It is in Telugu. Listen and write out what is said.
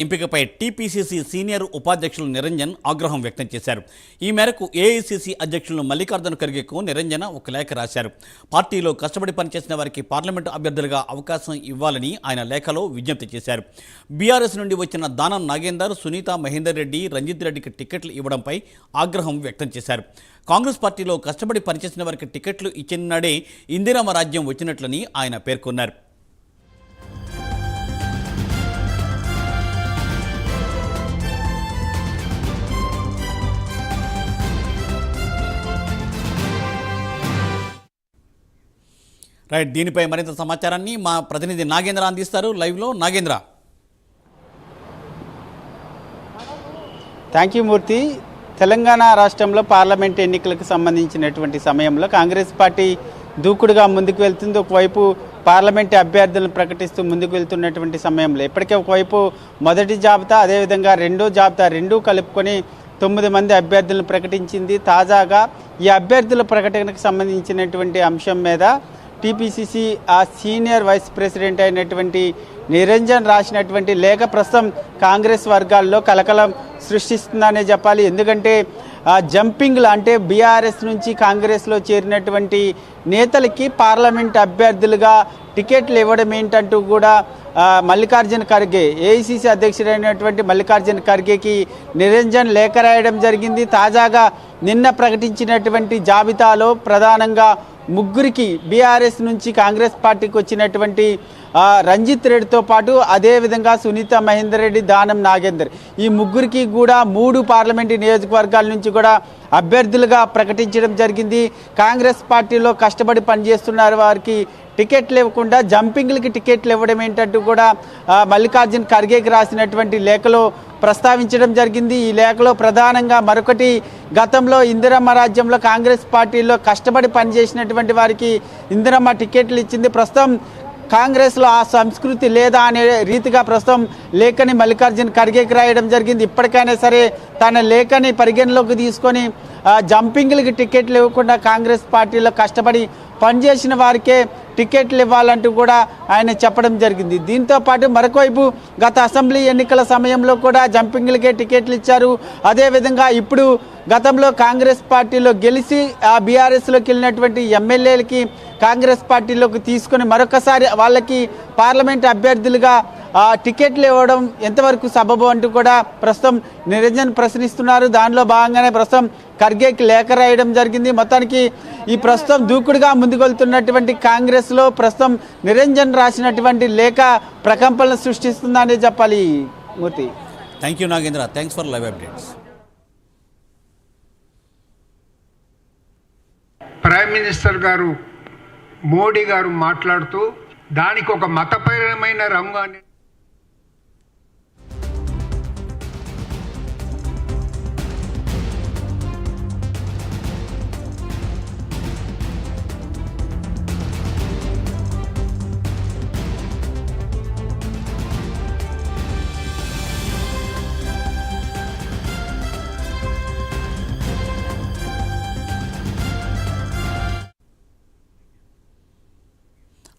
ఎంపికపై టీపీసీసీ సీనియర్ ఉపాధ్యక్షులు నిరంజన్ ఆగ్రహం వ్యక్తం చేశారు. ఈ మేరకు ఏఐసీసీ అధ్యక్షులు మల్లికార్జున ఖర్గేకు నిరంజన ఒక లేఖ రాశారు. పార్టీలో కష్టపడి పనిచేసిన వారికి పార్లమెంటు అభ్యర్థులుగా అవకాశం ఇవ్వాలని ఆయన లేఖలో విజ్ఞప్తి చేశారు. బీఆర్ఎస్ నుండి వచ్చిన దానం నాగేందర్, సునీత మహేందర్ రెడ్డి, రంజిత్ రెడ్డికి టికెట్లు ఇవ్వడంపై ఆగ్రహం వ్యక్తం చేశారు. కాంగ్రెస్ పార్టీలో కష్టపడి పనిచేసిన వారికి టికెట్లు ఇచ్చిన నాడే ఇందిరమ్మ రాజ్యం వచ్చినట్లని ఆయన పేర్కొన్నారు. రైట్, దీనిపై మరింత సమాచారాన్ని మా ప్రతినిధి నాగేంద్ర అందిస్తారు. లైవ్లో నాగేంద్ర. థ్యాంక్ యూ మూర్తి. తెలంగాణ రాష్ట్రంలో పార్లమెంట్ ఎన్నికలకు సంబంధించినటువంటి సమయంలో కాంగ్రెస్ పార్టీ దూకుడుగా ముందుకు వెళ్తుంది. ఒకవైపు పార్లమెంట్ అభ్యర్థులను ప్రకటిస్తూ ముందుకు వెళ్తున్నటువంటి సమయంలో ఇప్పటికే ఒకవైపు మొదటి జాబితా, అదేవిధంగా రెండో జాబితా రెండూ కలుపుకొని 9 మంది అభ్యర్థులను ప్రకటించింది. తాజాగా ఈ అభ్యర్థుల ప్రకటనకు సంబంధించినటువంటి అంశం మీద టీపీసీసీ సీనియర్ వైస్ ప్రెసిడెంట్ అయినటువంటి నిరంజన్ రాసినటువంటి లేఖ ప్రస్తుతం కాంగ్రెస్ వర్గాల్లో కలకలం సృష్టిస్తుందనే చెప్పాలి. ఎందుకంటే జంపింగ్లు అంటే బీఆర్ఎస్ నుంచి కాంగ్రెస్లో చేరినటువంటి నేతలకి పార్లమెంట్ అభ్యర్థులుగా టికెట్లు ఇవ్వడం ఏంటంటూ కూడా మల్లికార్జున ఖర్గే, ఏఐసీసీ అధ్యక్షుడైనటువంటి మల్లికార్జున ఖర్గేకి నిరంజన్ లేఖ రాయడం జరిగింది. తాజాగా నిన్న ప్రకటించినటువంటి జాబితాలో ప్రధానంగా ముగ్గురికి బీఆర్ఎస్ నుంచి కాంగ్రెస్ పార్టీకి వచ్చినటువంటి రంజిత్ రెడ్డితో పాటు అదేవిధంగా సునీత మహేందర్ రెడ్డి, దానం నాగేందర్, ఈ ముగ్గురికి కూడా 3 పార్లమెంటు నియోజకవర్గాల నుంచి కూడా అభ్యర్థులుగా ప్రకటించడం జరిగింది. కాంగ్రెస్ పార్టీలో కష్టపడి పనిచేస్తున్నారు వారికి టికెట్లు ఇవ్వకుండా జంపింగ్లకి టికెట్లు ఇవ్వడం ఏంటంటూ కూడా మల్లికార్జున ఖర్గేకి రాసినటువంటి లేఖలో ప్రస్తావించడం జరిగింది. ఈ లేఖలో ప్రధానంగా మరొకటి, గతంలో ఇందిరమ్మ రాజ్యంలో కాంగ్రెస్ పార్టీలో కష్టపడి పనిచేసినటువంటి వారికి ఇందిరమ్మ టికెట్లు ఇచ్చింది. ప్రస్తుతం కాంగ్రెస్లో ఆ సంస్కృతి లేదా అనే రీతిగా ప్రస్తుతం లేఖని మల్లికార్జున ఖర్గేకి రాయడం జరిగింది. ఇప్పటికైనా సరే తన లేఖని పరిగణలోకి తీసుకొని జంపింగ్లకి టికెట్లు ఇవ్వకుండా కాంగ్రెస్ పార్టీలో కష్టపడి పనిచేసిన వారికే టికెట్లు ఇవ్వాలంటూ కూడా ఆయన చెప్పడం జరిగింది. దీంతో పాటు మరొకవైపు గత అసెంబ్లీ ఎన్నికల సమయంలో కూడా జంపింగ్లకే టికెట్లు ఇచ్చారు. అదేవిధంగా ఇప్పుడు గతంలో కాంగ్రెస్ పార్టీలో గెలిచి బీఆర్ఎస్లోకి వెళ్ళినటువంటి ఎమ్మెల్యేలకి కాంగ్రెస్ పార్టీలోకి తీసుకొని మరొకసారి వాళ్ళకి పార్లమెంట్ అభ్యర్థులుగా టికెట్లు ఇవ్వడం ఎంతవరకు సబబు అంటూ కూడా ప్రస్తుతం నిరంజన్ ప్రశ్నిస్తున్నారు. దానిలో భాగంగానే ప్రస్తుతం ఖర్గేకి లేఖ రాయడం జరిగింది. మొత్తానికి ఈ ప్రస్తుతం దూకుడుగా ముందుకెళ్తున్నటువంటి కాంగ్రెస్లో ప్రస్తుతం నిరంజన్ రాసినటువంటి లేఖ ప్రకంపనలు సృష్టిస్తుందని చెప్పాలి. Murthy. Thank you Nagendra. Thanks for live updates. Prime minister గారు మోడీ గారు మాట్లాడుతూ దానికి ఒక మతపరమైన రంగు